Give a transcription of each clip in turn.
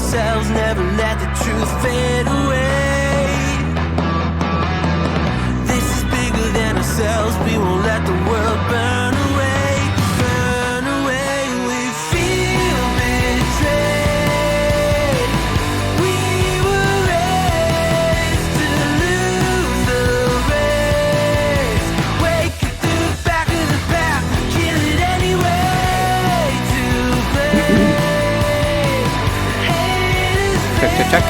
ourselves, never let the truth fade away. This is bigger than ourselves, we won't let the world burn away. Burn away, we feel betrayed. We were raised to lose the race. Wake it through the back of the pack, kill it anyway. To play. Check, check, check.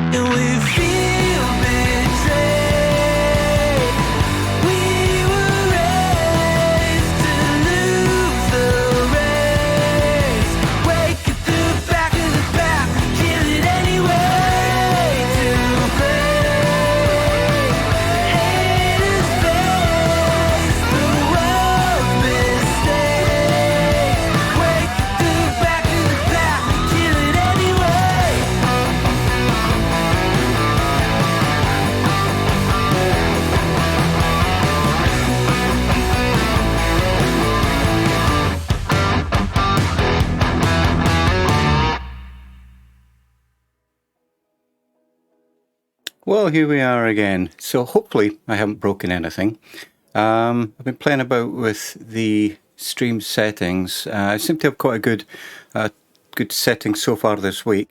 And we feel betrayed. We were raised to lose the race. Wake it through the back of the pack, kill it anyway. To play. Haters face the world's mistakes. Wake it through the back of the pack, kill it anyway. Well, here we are again. So hopefully I haven't broken anything. I've been playing about with the stream settings. I seem to have quite a good setting so far this week.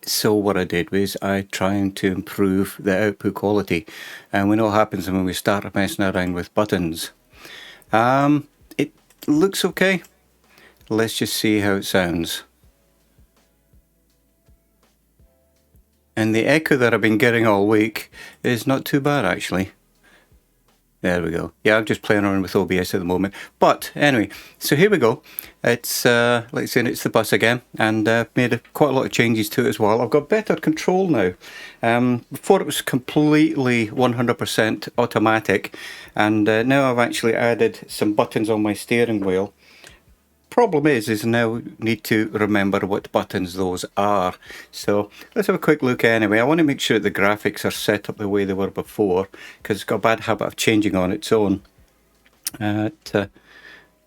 So what I did was I tried to improve the output quality, and we know what happens when we start messing around with buttons. It looks okay. Let's just see how it sounds. And the echo that I've been getting all week is not too bad, actually. There we go. Yeah, I'm just playing around with OBS at the moment. But anyway, so here we go. It's, like I said, it's the bus again. And I've made quite a lot of changes to it as well. I've got better control now. Before it was completely 100% automatic. And now I've actually added some buttons on my steering wheel. Problem is now need to remember what buttons those are. So let's have a quick look anyway. I want to make sure that the graphics are set up the way they were before, because it's got a bad habit of changing on its own.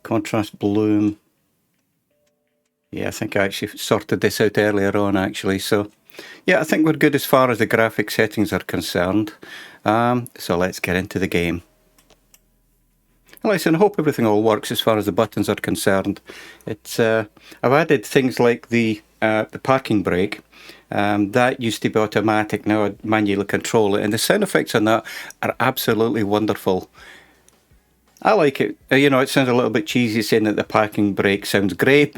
Contrast bloom. Yeah, I think I actually sorted this out earlier on actually. So yeah, I think we're good as far as the graphic settings are concerned. So let's get into the game. Listen, I hope everything all works as far as the buttons are concerned. It's I've added things like the parking brake. That used to be automatic, now I manually control it, and the sound effects on that are absolutely wonderful. I like it. You know, it sounds a little bit cheesy saying that the parking brake sounds great,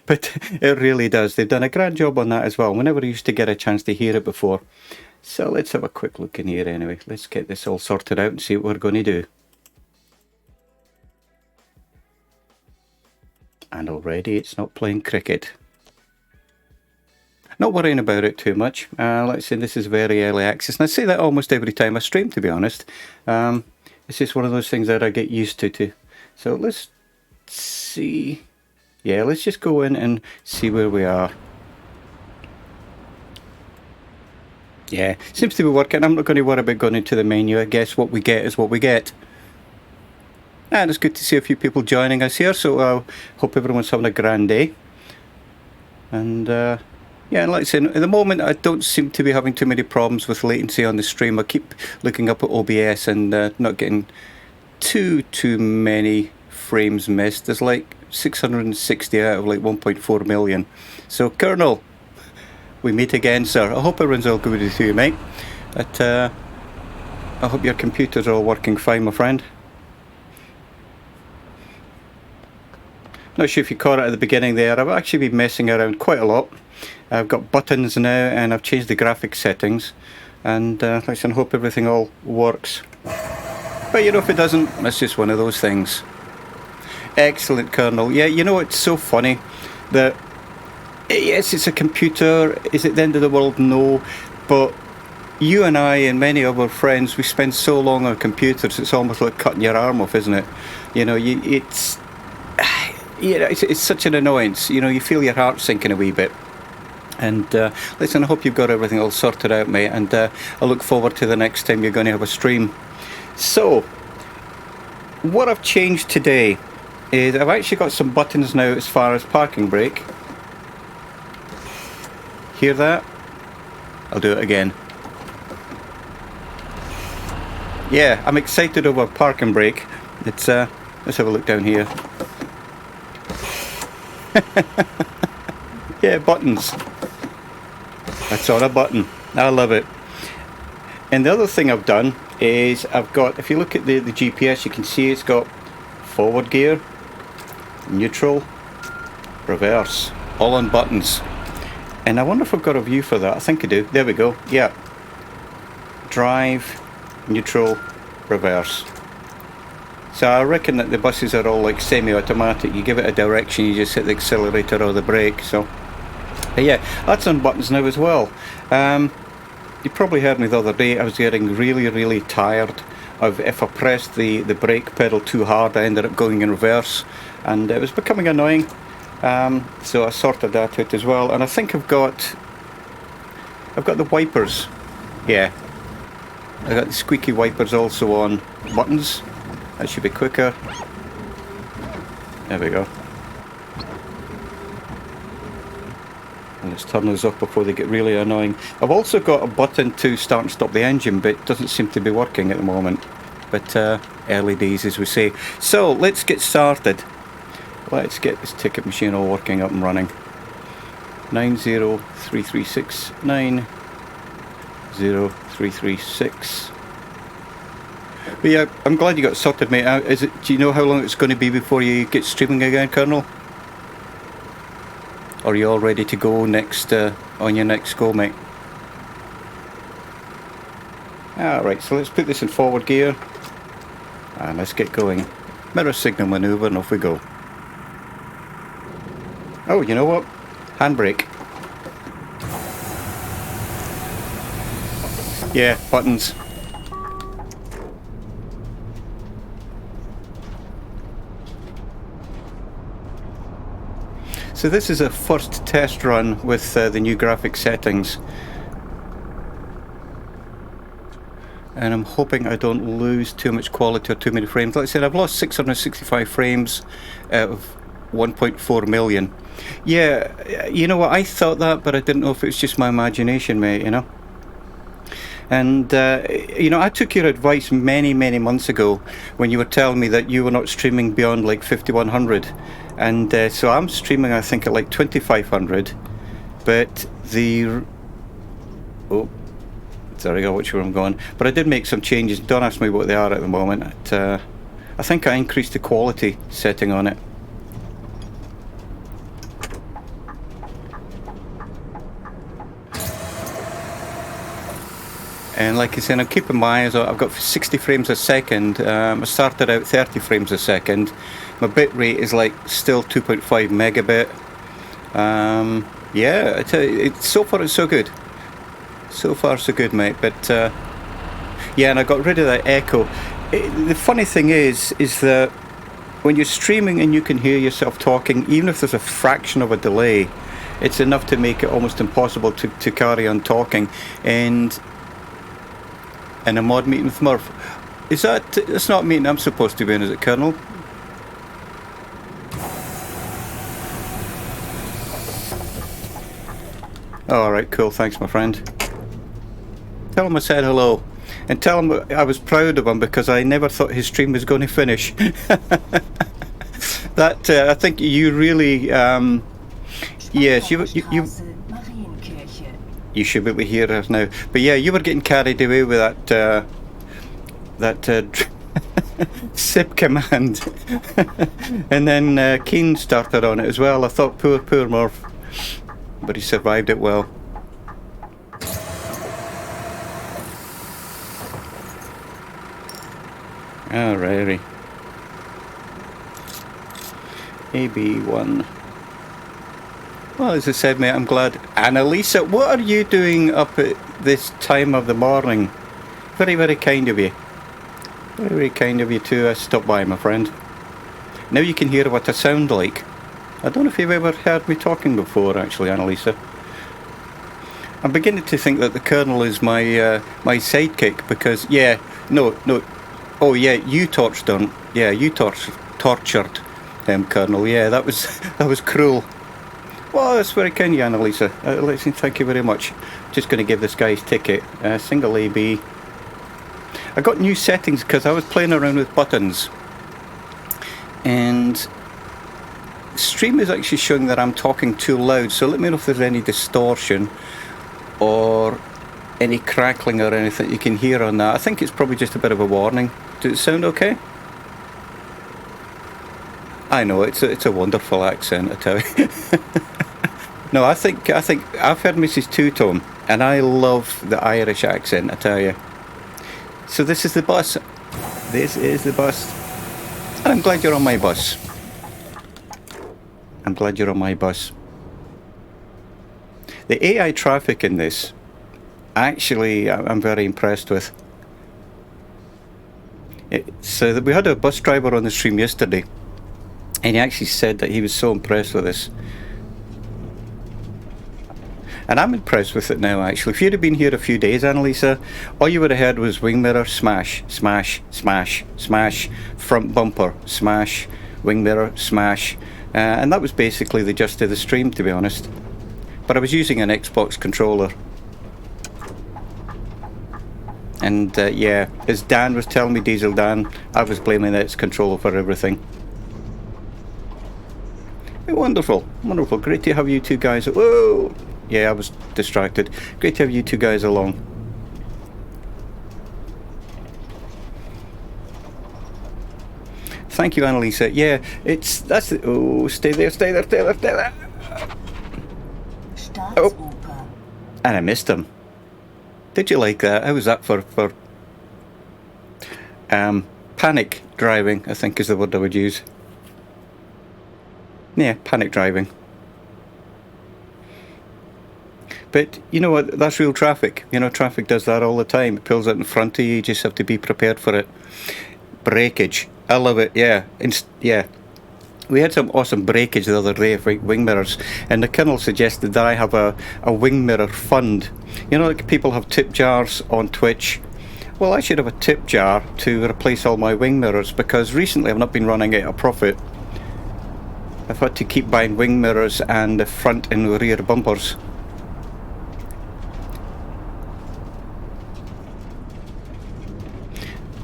but it really does. They've done a grand job on that as well. We never used to get a chance to hear it before. So let's have a quick look in here anyway. Let's get this all sorted out and see what we're going to do. And already it's not playing cricket. Not worrying about it too much. Let's say this is very early access. And I say that almost every time I stream, to be honest. It's just one of those things that I get used to. So let's see. Yeah, let's just go in and see where we are. Yeah, seems to be working. I'm not going to worry about going into the menu. I guess what we get is what we get. And it's good to see a few people joining us here, so I hope everyone's having a grand day. And yeah, like I said, at the moment I don't seem to be having too many problems with latency on the stream. I keep looking up at OBS and not getting too many frames missed. There's like 660 out of like 1.4 million. So Colonel, we meet again, sir. I hope everyone's all good with you, mate. But I hope your computers are all working fine, my friend. Not sure if you caught it at the beginning there. I've actually been messing around quite a lot. I've got buttons now and I've changed the graphics settings, and I hope everything all works. But you know, if it doesn't, it's just one of those things. Excellent, Colonel. Yeah, you know, it's so funny that, yes, it's a computer. Is it the end of the world? No. But you and I and many of our friends, we spend so long on computers, it's almost like cutting your arm off, isn't it? You know, it's such an annoyance. You know, you feel your heart sinking a wee bit. And listen, I hope you've got everything all sorted out, mate. And I look forward to the next time you're going to have a stream. So, what I've changed today is I've actually got some buttons now as far as parking brake. Hear that? I'll do it again. Yeah, I'm excited over parking brake. It's let's have a look down here. Yeah, buttons. That's on a button. I love it. And the other thing I've done is I've got, if you look at the GPS, you can see it's got forward gear, neutral, reverse, all on buttons. And I wonder if I've got a view for that. I think I do. There we go. Yeah. Drive, neutral, reverse. So I reckon that the buses are all like semi-automatic. You give it a direction, you just hit the accelerator or the brake. So, but yeah, that's on buttons now as well. You probably heard me the other day, I was getting really tired of, if I pressed the brake pedal too hard, I ended up going in reverse, and it was becoming annoying. So I sorted that out as well, and I think I've got the wipers. Yeah, I got the squeaky wipers also on buttons. That should be quicker. There we go. And let's turn those off before they get really annoying. I've also got a button to start and stop the engine, but it doesn't seem to be working at the moment. But early days, as we say. So let's get started. Let's get this ticket machine all working up and running. 90336 90336. But yeah, I'm glad you got sorted, mate. Do you know how long it's going to be before you get streaming again, Colonel? Or are you all ready to go next on your next go, mate? Alright, so let's put this in forward gear. And let's get going. Mirror signal manoeuvre, and off we go. Oh, you know what? Handbrake. Yeah, buttons. So this is a first test run with the new graphic settings. And I'm hoping I don't lose too much quality or too many frames. Like I said, I've lost 665 frames out of 1.4 million. Yeah, you know what, I thought that, but I didn't know if it was just my imagination, mate, you know. And, you know, I took your advice many months ago when you were telling me that you were not streaming beyond like 5100. And so I'm streaming, I think, at like 2500. But oh, sorry, I'll watch where I'm going. But I did make some changes. Don't ask me what they are at the moment. I think I increased the quality setting on it. And like I said, I'm keeping my eyes on. I've got 60 frames a second. I started out 30 frames a second. My bit rate is like still 2.5 megabit. Yeah, it's so far it's so good. So far so good, mate. But yeah, and I got rid of that echo. The funny thing is that when you're streaming and you can hear yourself talking, even if there's a fraction of a delay, it's enough to make it almost impossible to carry on talking. And in a mod meeting with Murph. It's not a meeting I'm supposed to be in, is it, Colonel? Oh, alright, cool, thanks my friend. Tell him I said hello. And tell him I was proud of him because I never thought his stream was going to finish. That, I think you really, yes, you should be able to hear us now. But yeah, you were getting carried away with that SIP command. And then Keen started on it as well. I thought, poor Murph. But he survived it well. Alrighty. AB1. Well, as I said, mate, I'm glad. Annalisa, what are you doing up at this time of the morning? Very, very kind of you. Very, very kind of you to stop by, my friend. Now you can hear what I sound like. I don't know if you've ever heard me talking before, actually, Annalisa. I'm beginning to think that the Colonel is my my sidekick because, yeah, no. Oh, yeah, you tortured him. Yeah, you tortured him, Colonel. Yeah, that was cruel. Well, that's very kind of you, Annalisa. Listen, thank you very much. Just going to give this guy his ticket. Single AB. I got new settings because I was playing around with buttons. And Stream is actually showing that I'm talking too loud. So let me know if there's any distortion or any crackling or anything you can hear on that. I think it's probably just a bit of a warning. Does it sound okay? I know, it's a wonderful accent, I tell you. No, I think I've heard Mrs. Two-Tone, and I love the Irish accent, I tell you. So this is the bus. This is the bus. And I'm glad you're on my bus. I'm glad you're on my bus. The AI traffic in this, actually, I'm very impressed with. So we had a bus driver on the stream yesterday, and he actually said that he was so impressed with this. And I'm impressed with it now, actually. If you'd have been here a few days, Annalisa, all you would have heard was wing mirror, smash, smash, smash, smash, front bumper, smash, wing mirror, smash. And that was basically the gist of the stream, to be honest. But I was using an Xbox controller. And yeah, as Dan was telling me, Diesel Dan, I was blaming its controller for everything. Wonderful, wonderful. Great to have you two guys. Whoa! Yeah, I was distracted. Great to have you two guys along. Thank you, Annalisa. Yeah, that's it. Oh, stay there. Oh, and I missed him. Did you like that? How was that for panic driving, I think is the word I would use. Yeah, panic driving. But you know what, that's real traffic. You know, traffic does that all the time. It pulls out in front of you, you just have to be prepared for it. Breakage, I love it, yeah. Yeah. We had some awesome breakage the other day of wing mirrors, and the Colonel suggested that I have a wing mirror fund. You know, like people have tip jars on Twitch. Well, I should have a tip jar to replace all my wing mirrors, because recently I've not been running out of profit. I've had to keep buying wing mirrors and the front and rear bumpers.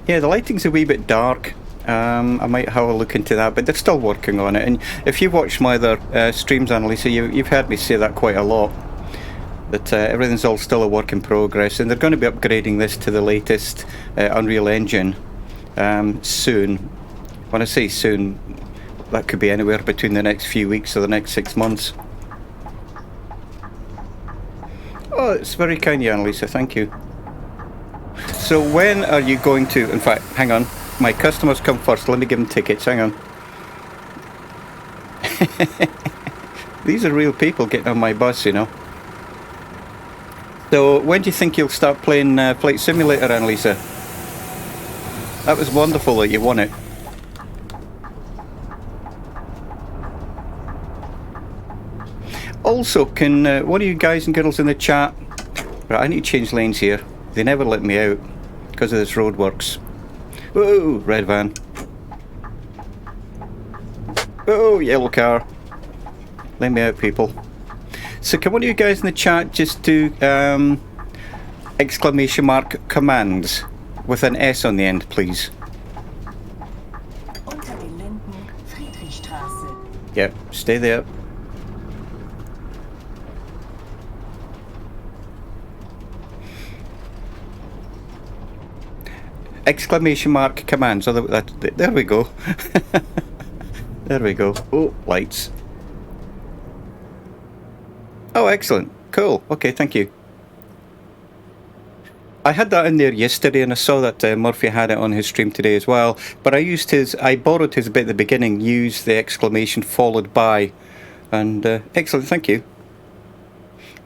Yeah, the lighting's a wee bit dark. I might have a look into that, but they're still working on it. And if you've watched my other streams, Annalisa, you've heard me say that quite a lot. That everything's all still a work in progress, and they're going to be upgrading this to the latest Unreal Engine soon. When I say soon, that could be anywhere between the next few weeks or the next 6 months. Oh, it's very kind of you, Annalisa, thank you. So when are you going to, in fact, hang on, my customers come first, let me give them tickets, hang on. These are real people getting on my bus, you know. So when do you think you'll start playing Flight Simulator, Annalisa? That was wonderful that you won it. Also, can one of you guys and girls in the chat... Right, I need to change lanes here. They never let me out because of this roadworks. Whoa, red van. Oh, yellow car. Let me out, people. So can one of you guys in the chat just do exclamation mark commands with an S on the end, please? Unter den Linden, Friedrichstraße. Yep, stay there. Exclamation mark commands. Oh, there we go. There we go. Oh, lights. Oh, excellent. Cool. Okay, thank you. I had that in there yesterday, and I saw that Murphy had it on his stream today as well. But I borrowed his bit at the beginning, used the exclamation followed by, and excellent, thank you.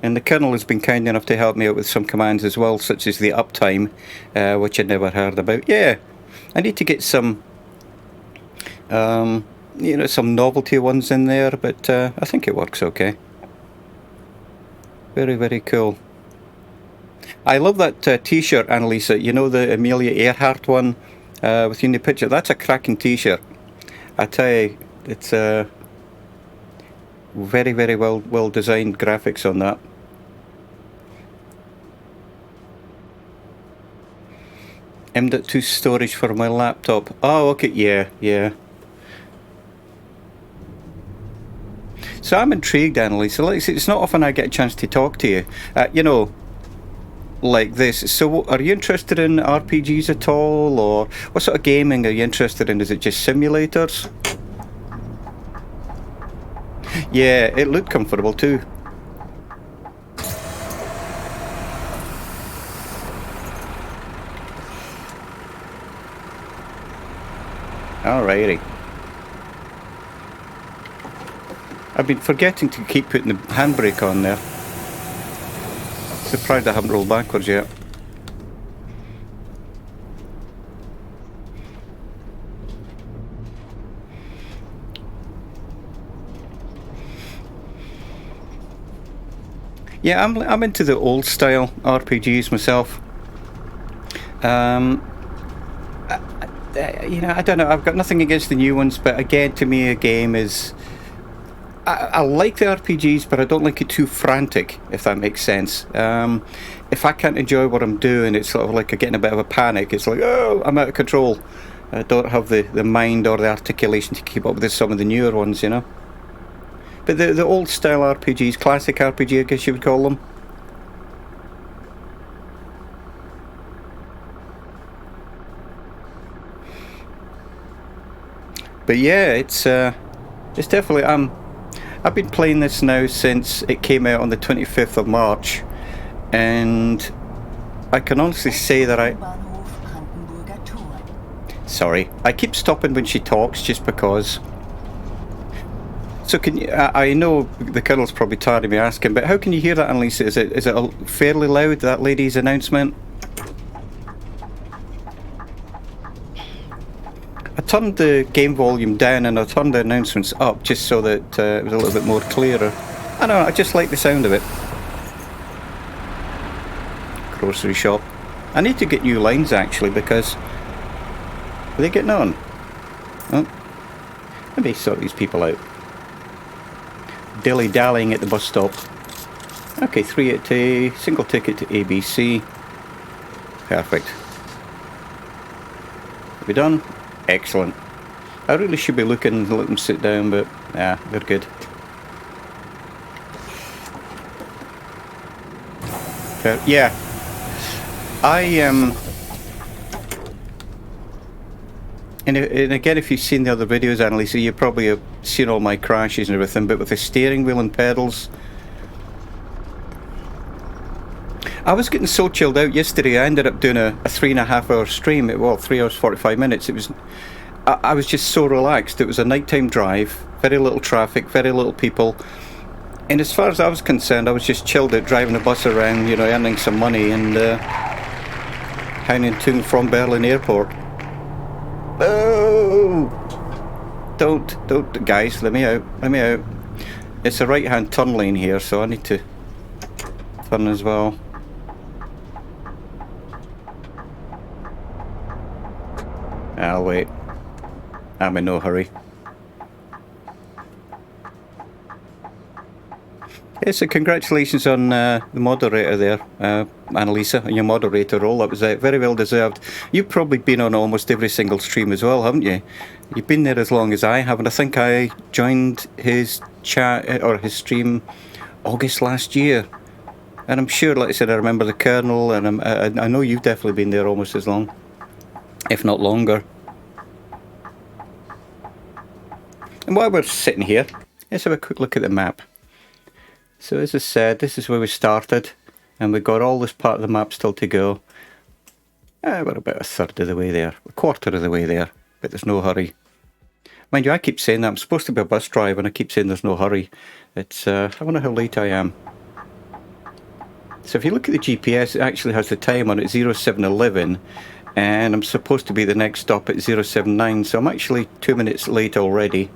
And the Colonel has been kind enough to help me out with some commands as well, such as the uptime, which I'd never heard about. Yeah, I need to get some, some novelty ones in there, but I think it works okay. Very, very cool. I love that T-shirt, Annalisa. You know, the Amelia Earhart one with you in the picture? That's a cracking T-shirt. I tell you, it's very, very well designed graphics on that. M.2 storage for my laptop. Oh, okay, yeah. So I'm intrigued, Annalisa. It's not often I get a chance to talk to you. Like this. So are you interested in RPGs at all, or what sort of gaming are you interested in? Is it just simulators? Yeah, it looked comfortable too. Alrighty. I've been forgetting to keep putting the handbrake on there. Surprised I haven't rolled backwards yet. Yeah, I'm into the old style RPGs myself. I don't know. I've got nothing against the new ones, but again, to me, a game is. I like the RPGs, but I don't like it too frantic, if that makes sense. If I can't enjoy what I'm doing, it's sort of like getting a bit of a panic. It's like, oh, I'm out of control. I don't have the mind or the articulation to keep up with some of the newer ones, you know. But the old style RPGs, classic RPG, I guess you would call them. But yeah, it's definitely. I've been playing this now since it came out on the 25th of March, and I can honestly say that Sorry, I keep stopping when she talks just because. So can you? I know the Colonel's probably tired of me asking, but how can you hear that, Annalisa? Is it fairly loud, that lady's announcement? I turned the game volume down and I turned the announcements up just so that it was a little bit more clearer. I know, I just like the sound of it. Grocery shop. I need to get new lines actually, because are they getting on? Oh, let me sort these people out. Dilly-dallying at the bus stop. Okay, 380, single ticket to ABC. Perfect. Are we done? Excellent. I really should be looking and let them sit down, but yeah, they're good. Yeah. And again, if you've seen the other videos, Annalisa, you probably have seen all my crashes and everything, but with the steering wheel and pedals, I was getting so chilled out yesterday. I ended up doing a 3.5 hour stream. 3 hours 45 minutes. I was just so relaxed. It was a nighttime drive, very little traffic, very little people, and as far as I was concerned, I was just chilled out driving a bus around, earning some money and hounding to and from Berlin Airport. Oh! Don't, guys! Let me out! It's a right-hand turn lane here, so I need to turn as well. I'll wait. I'm in no hurry. Yeah, so congratulations on the moderator there, Annalisa, on your moderator role. That was very well deserved. You've probably been on almost every single stream as well, haven't you? You've been there as long as I have, and I think I joined his chat or his stream August last year. And I'm sure, like I said, I remember the Colonel, and I know you've definitely been there almost as long, if not longer. And while we're sitting here, let's have a quick look at the map. So as I said, this is where we started, and we've got all this part of the map still to go. We're about a third of the way there, a quarter of the way there, but there's no hurry. Mind you, I keep saying that. I'm supposed to be a bus driver, and I keep saying there's no hurry. It's, I wonder how late I am. So if you look at the GPS, it actually has the time on it, 0711, and I'm supposed to be the next stop at 079, so I'm actually 2 minutes late already.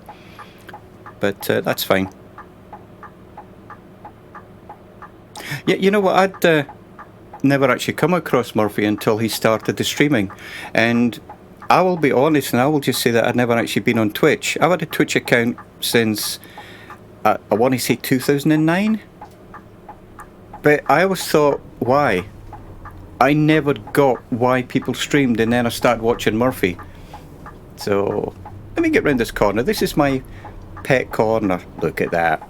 But that's fine. Yeah, you know what, I'd never actually come across Murphy until he started the streaming. And I will be honest, and I will just say that I'd never actually been on Twitch. I've had a Twitch account since, I want to say 2009? But I always thought, why? I never got why people streamed, and then I started watching Murphy. So, let me get round this corner. This is my pet corner. Look at that.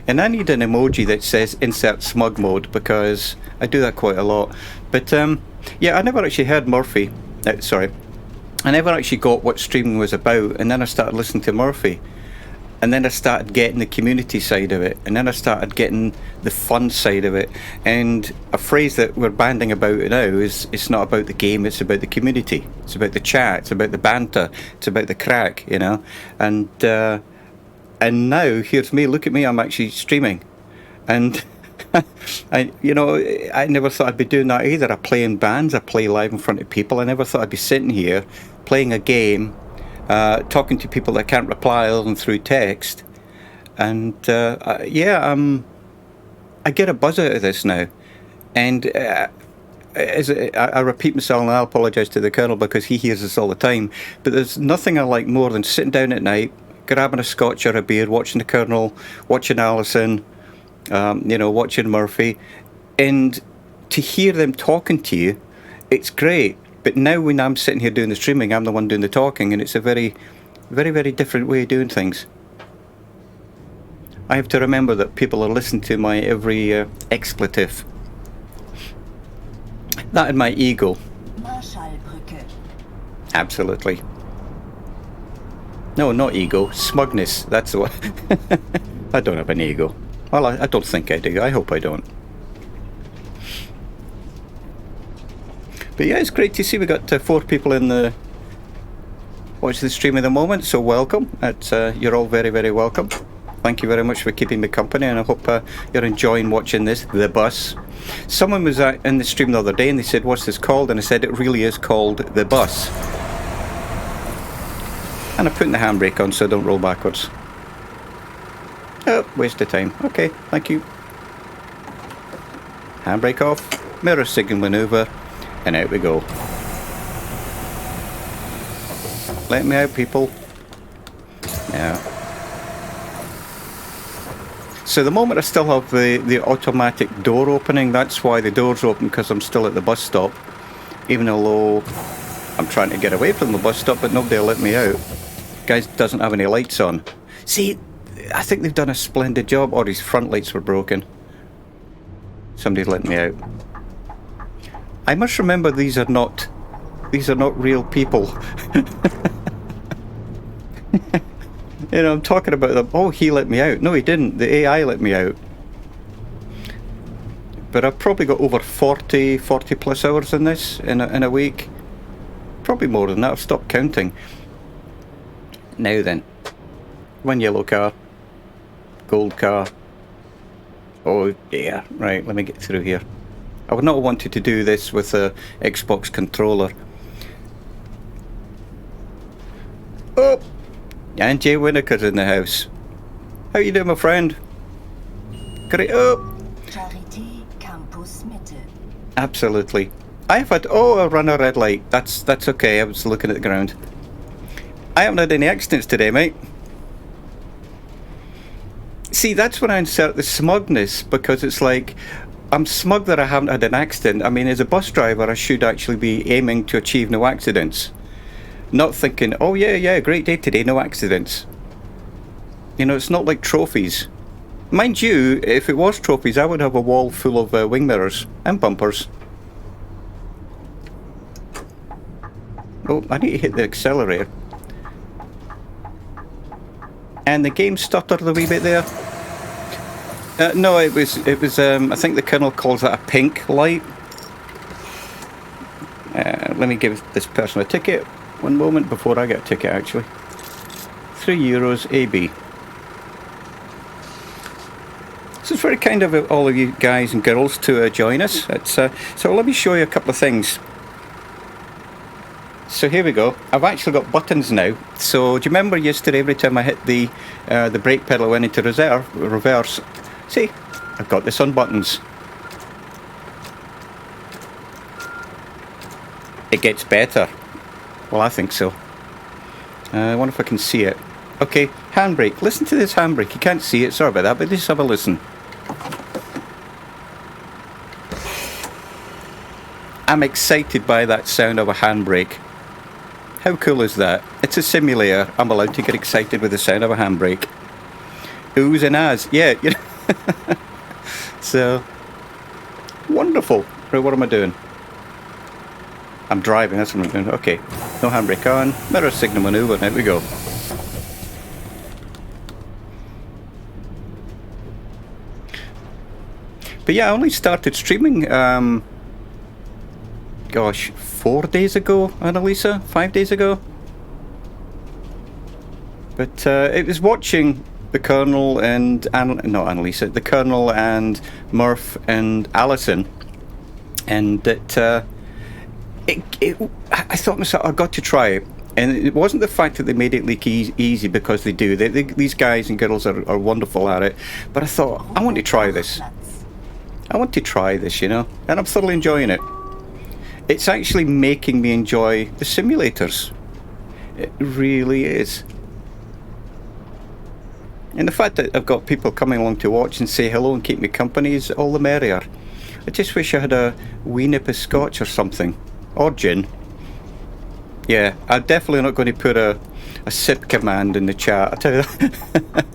And I need an emoji that says insert smug mode, because I do that quite a lot. But, yeah, I never actually heard Murphy. Sorry. I never actually got what streaming was about, and then I started listening to Murphy. And then I started getting the community side of it, and then I started getting the fun side of it. And a phrase that we're banding about now is, it's not about the game, it's about the community. It's about the chat, it's about the banter, it's about the crack, you know. And now, here's me, look at me, I'm actually streaming. And, I never thought I'd be doing that either. I play in bands, I play live in front of people. I never thought I'd be sitting here, playing a game, talking to people that can't reply other than through text. And I get a buzz out of this now. And I repeat myself, and I apologise to the Colonel because he hears this all the time, but there's nothing I like more than sitting down at night, grabbing a scotch or a beer, watching the Colonel, watching Alison, watching Murphy, and to hear them talking to you, it's great. But now when I'm sitting here doing the streaming, I'm the one doing the talking, and it's a very, very, very different way of doing things. I have to remember that people are listening to my every expletive. That and my ego. Marschallbrücke. Absolutely. No, not ego. Smugness. That's the one. I don't have an ego. Well, I don't think I do. I hope I don't. But yeah, it's great to see we got 4 people in the watch the stream at the moment. So welcome. You're all very, very welcome. Thank you very much for keeping me company, and I hope you're enjoying watching this, The Bus. Someone was in the stream the other day, and they said, "What's this called?" And I said, "It really is called The Bus." And I'm putting the handbrake on so I don't roll backwards. Oh, waste of time. Okay, thank you. Handbrake off, mirror signal manoeuvre, and out we go. Let me out, people. Yeah. So the moment I still have the automatic door opening, that's why the door's open, because I'm still at the bus stop. Even though I'm trying to get away from the bus stop, but nobody will let me out. Guy doesn't have any lights on. See, I think they've done a splendid job. Or his front lights were broken. Somebody let me out. I must remember these are not real people. I'm talking about them. Oh, he let me out. No, he didn't. The AI let me out. But I've probably got over 40 plus hours in this in a week. Probably more than that. I've stopped counting. Now then, one yellow car, gold car. Oh dear, right, let me get through here. I would not have wanted to do this with a Xbox controller. Oh, and Jay Winnicker's in the house. How you doing, my friend? Great. Oh, Charité Campus Mitte. absolutely. I've had, I run a red light. That's okay, I was looking at the ground. I haven't had any accidents today, mate. See, that's when I insert the smugness, because it's like, I'm smug that I haven't had an accident. I mean, as a bus driver, I should actually be aiming to achieve no accidents. Not thinking, oh yeah, great day today, no accidents. It's not like trophies. Mind you, if it was trophies, I would have a wall full of wing mirrors and bumpers. Oh, I need to hit the accelerator. And the game stuttered a wee bit there. No, it was. I think the Colonel calls that a pink light. let me give this person a ticket. One moment before I get a ticket, actually. €3 AB. So it's very kind of all of you guys and girls to join us. So let me show you a couple of things. So here we go. I've actually got buttons now. So do you remember yesterday every time I hit the brake pedal I went into reverse? See, I've got this on buttons. It gets better. Well, I think so. I wonder if I can see it. Okay, handbrake. Listen to this handbrake. You can't see it, sorry about that, but just have a listen. I'm excited by that sound of a handbrake. How cool is that? It's a simulator. I'm allowed to get excited with the sound of a handbrake. Oohs and ahs. Yeah, you know. So, wonderful. Right, what am I doing? I'm driving, that's what I'm doing. Okay, no handbrake on. Mirror signal maneuver, there we go. But yeah, I only started streaming, gosh, 4 days ago, Annalisa? 5 days ago? But it was watching the Colonel and, not Annalisa, the Colonel and Murph and Alison. And I thought to myself, I've got to try it. And it wasn't the fact that they made it look easy, because they do. These guys and girls are wonderful at it. But I thought, I want to try this. I want to try this, you know. And I'm thoroughly enjoying it. It's actually making me enjoy the simulators. It really is. And the fact that I've got people coming along to watch and say hello and keep me company is all the merrier. I just wish I had a wee nip of scotch or something. Or gin. Yeah, I'm definitely not going to put a sip command in the chat. I tell you that.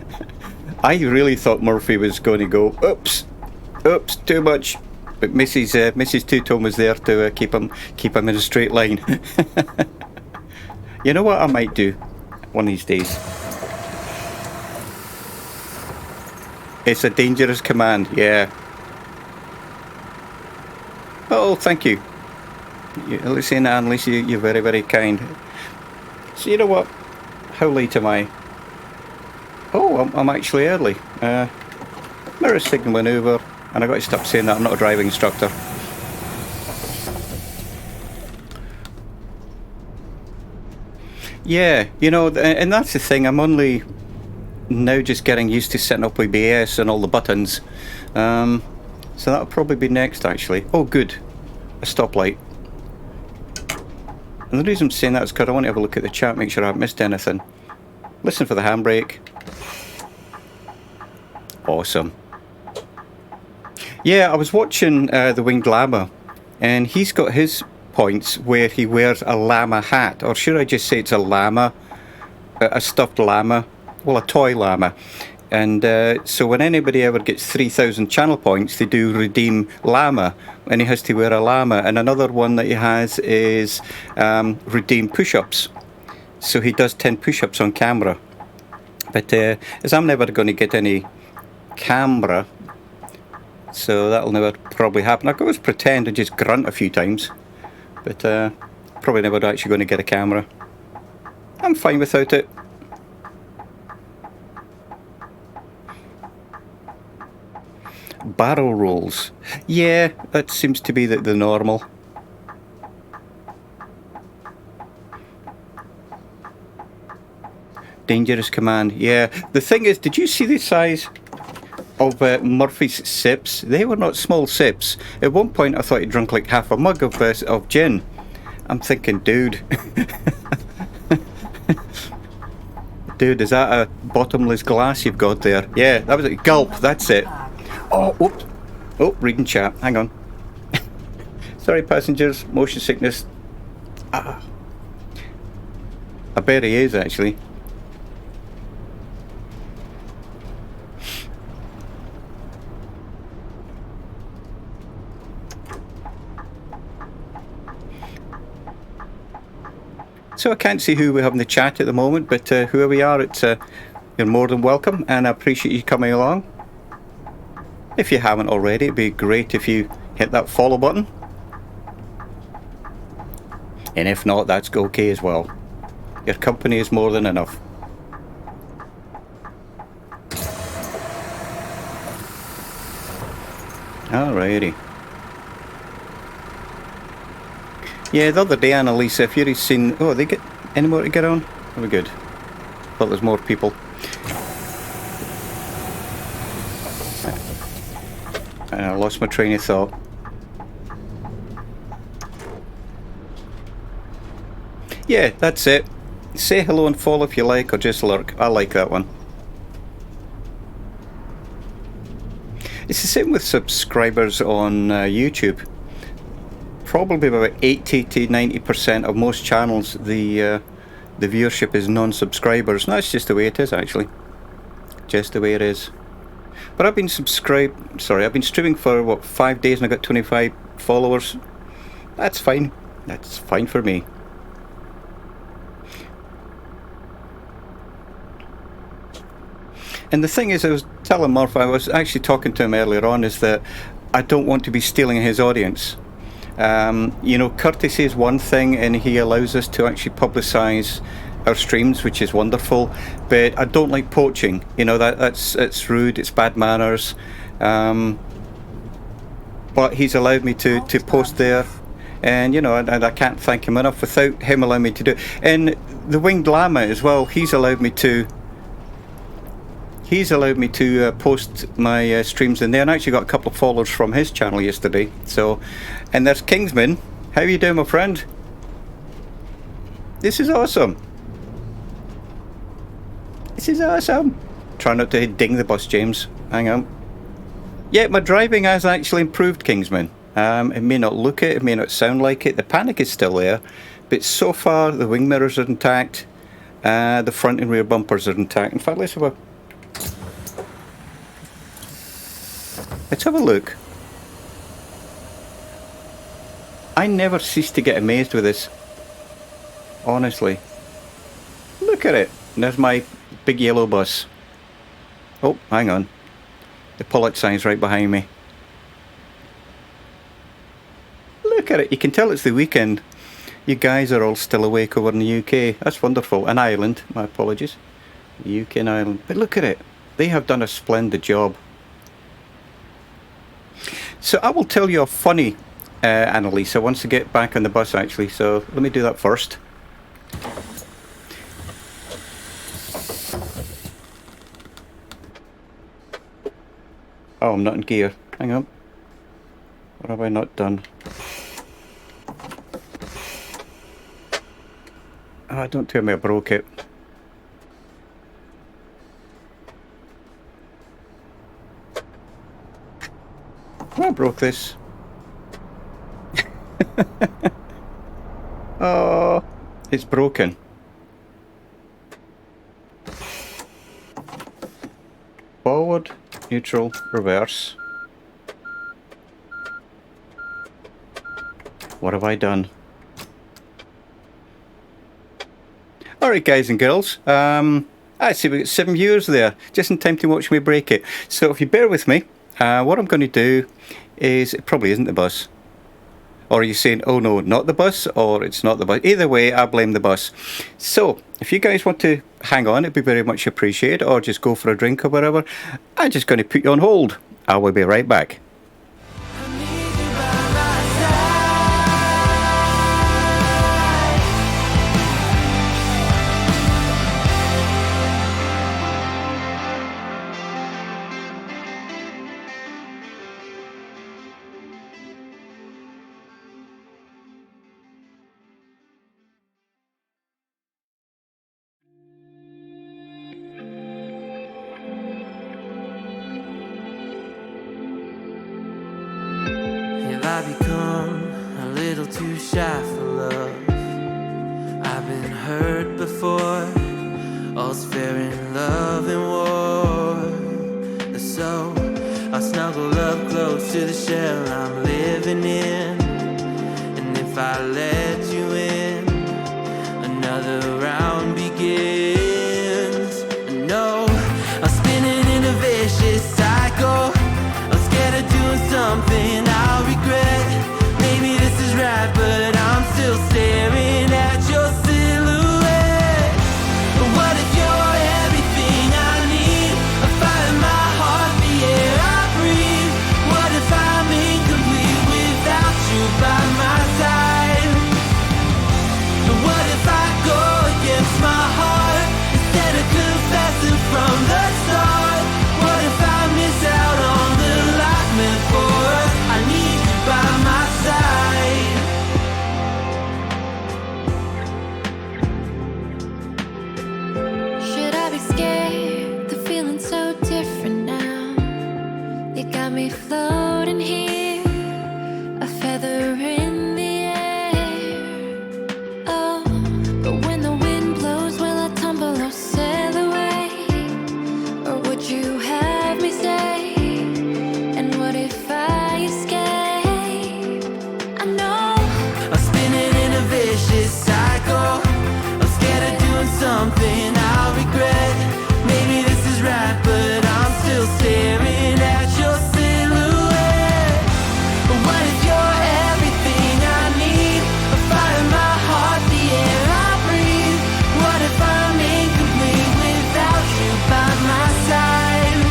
I really thought Murphy was going to go, oops, too much. But Mrs. Two-Tone was there to keep him in a straight line. You know what I might do one of these days? It's a dangerous command, yeah. Oh, thank you. Lucy and Annalise, you're very, very kind. So you know what? How late am I? Oh, I'm actually early. Mirror signal maneuver. And I've got to stop saying that I'm not a driving instructor. Yeah, you know, and that's the thing. I'm only now just getting used to setting up OBS and all the buttons. So that'll probably be next, actually. Oh, good. A stoplight. And the reason I'm saying that is because I want to have a look at the chat, make sure I haven't missed anything. Listen for the handbrake. Awesome. Yeah, I was watching the Winged Llama, and he's got his points where he wears a llama hat, or should I just say it's a llama, a stuffed llama, well, a toy llama. And so when anybody ever gets 3,000 channel points, they do redeem llama, and he has to wear a llama. And another one that he has is redeem push-ups. So he does 10 push-ups on camera. But as I'm never going to get any camera, so that'll never probably happen. I could always pretend and just grunt a few times, but probably never actually going to get a camera. I'm fine without it. Barrel rolls. Yeah, that seems to be the normal. Dangerous command. Yeah. The thing is, did you see the size of Murphy's sips? They were not small sips. At one point I thought he drank like half a mug of gin. I'm thinking, dude. Dude, is that a bottomless glass you've got there? Yeah, that was a gulp, that's it. Oh, oops. Oh, reading chat, hang on. Sorry passengers, motion sickness. I bet he is actually. So I can't see who we have in the chat at the moment, but whoever you are, you're more than welcome, and I appreciate you coming along. If you haven't already, it'd be great if you hit that follow button. And if not, that's okay as well. Your company is more than enough. Alrighty. Yeah, the other day, Annalisa, if you'd seen... Oh, they get any more to get on? Oh, we're good. Thought there's more people. And I lost my train of thought. Yeah, that's it. Say hello and follow if you like, or just lurk. I like that one. It's the same with subscribers on YouTube. Probably about 80 to 90% of most channels, the viewership is non-subscribers. And that's just the way it is, actually. Just the way it is. But I've been I've been streaming for, what, 5 days and I got 25 followers. That's fine. That's fine for me. And the thing is, I was telling Murph, I was actually talking to him earlier on, is that I don't want to be stealing his audience. You know, courtesy is one thing, and he allows us to actually publicise our streams, which is wonderful. But I don't like poaching. You know, it's rude, it's bad manners. But he's allowed me to post there, and you know, and I can't thank him enough without him allowing me to do it. And the Winged Llama as well, he's allowed me to post my streams in there, and I actually got a couple of followers from his channel yesterday. So, and there's Kingsman. How you doing, my friend? This is awesome. This is awesome. Try not to ding the bus, James. Hang on. Yeah, my driving has actually improved, Kingsman. It may not look it, it may not sound like it. The panic is still there, but so far the wing mirrors are intact. The front and rear bumpers are intact. In fact, let's have a look. I never cease to get amazed with this. Honestly. Look at it. And there's my big yellow bus. Oh, hang on. The pull-out sign's right behind me. Look at it. You can tell it's the weekend. You guys are all still awake over in the UK. That's wonderful. And Ireland. My apologies. UK and Ireland. But look at it. They have done a splendid job. So I will tell you a funny, Annalisa, once I get back on the bus actually, so let me do that first. Oh, I'm not in gear. Hang on. What have I not done? Oh, don't tell me I broke it. I broke this. Oh, it's broken. Forward, neutral, reverse. What have I done? Alright guys and girls, I see we got 7 viewers there, just in time to watch me break it. So if you bear with me, what I'm going to do is, it probably isn't the bus. Or are you saying, oh no, not the bus, or it's not the bus? Either way, I blame the bus. So, if you guys want to hang on, it'd be very much appreciated, or just go for a drink or whatever, I'm just going to put you on hold. I will be right back. Have I become a little too shy for love? I've been hurt before. All's fair in love and war. So I snuggle up close to the shell I'm living in. And if I let you in, another round begins. No, I'm spinning in a vicious cycle. I'm scared of doing something I'll regret. Maybe this is right, but I'm still staring you scared? The feeling's so different now. You got me floating here, a feather in the air. Oh, but when the wind blows, will I tumble or sail away? Or would you have me stay? And what if I escape? I know I'm spinning in a vicious cycle. I'm scared of doing something I'll regret. Maybe this is right, but I'm still staring at your silhouette. But what if you're everything I need? A fire in my heart, the air I breathe. What if I'm incomplete without you by my side?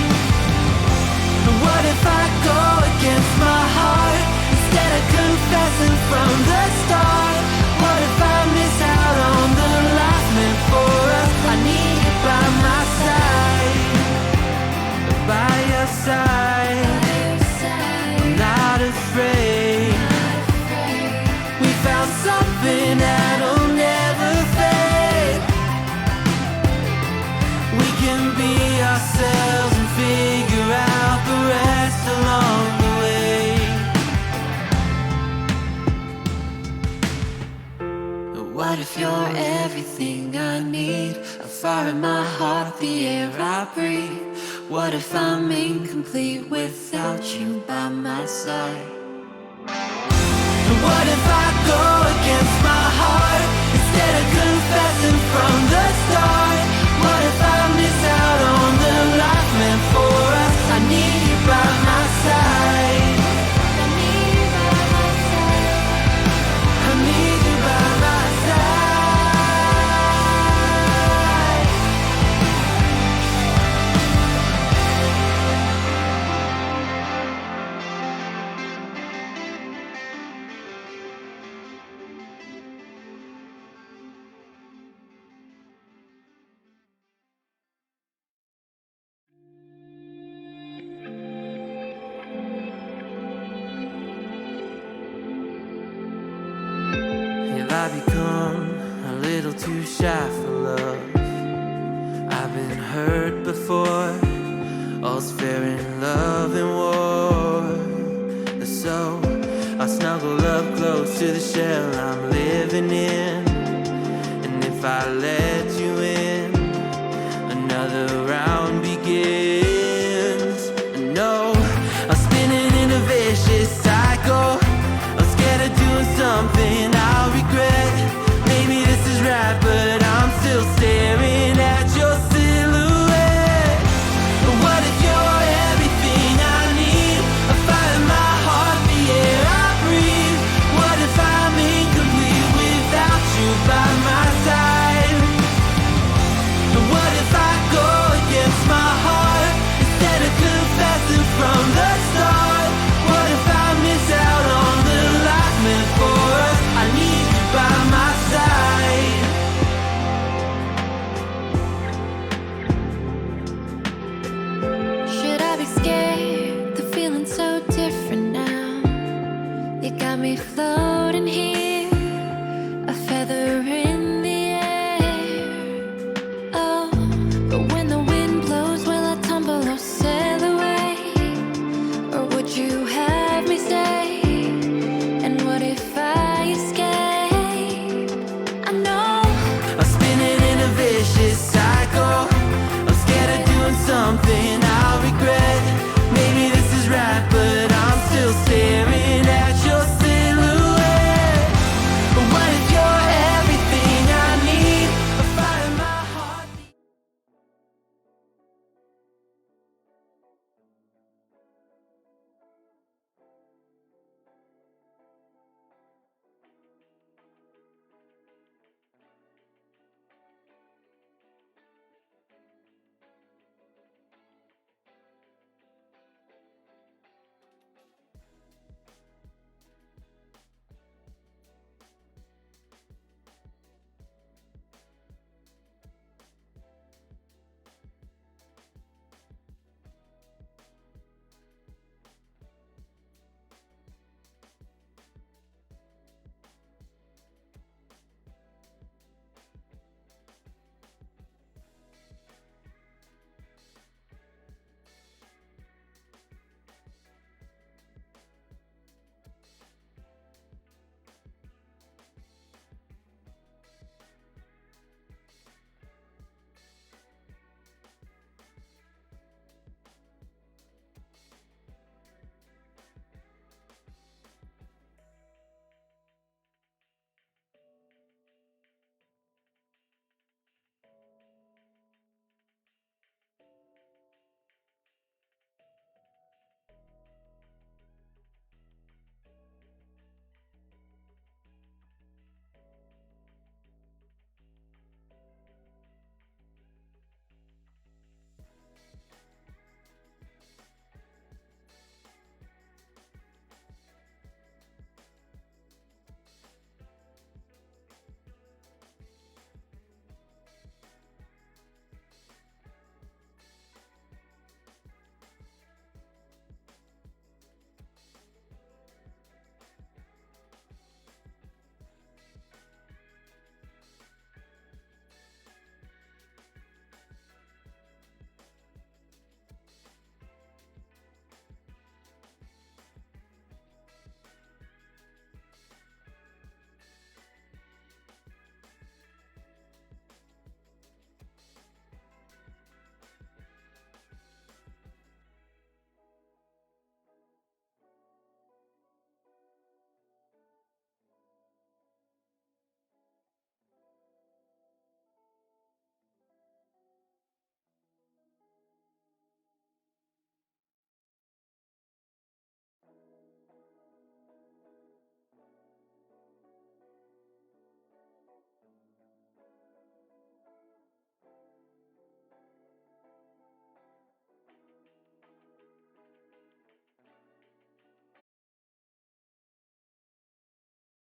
What if I go against my heart instead of confessing from the start? What if I miss out on the life meant for us? I need you by my side, by your side. I'm not afraid. We found something that'll never fade. We can be ourselves and figure out the rest along the way. What if you're everything I need? A fire in my heart, the air I breathe. What if I'm incomplete without you by my side? What if I go against my heart instead of confessing from the start? What if I miss out on the life meant for us? I need you by my side. I need you by my side. I need you by my side. Have I become a little too shy for love? I've been hurt before. All's fair in love and war. So I snuggle up close to the shell I'm living in. And if I let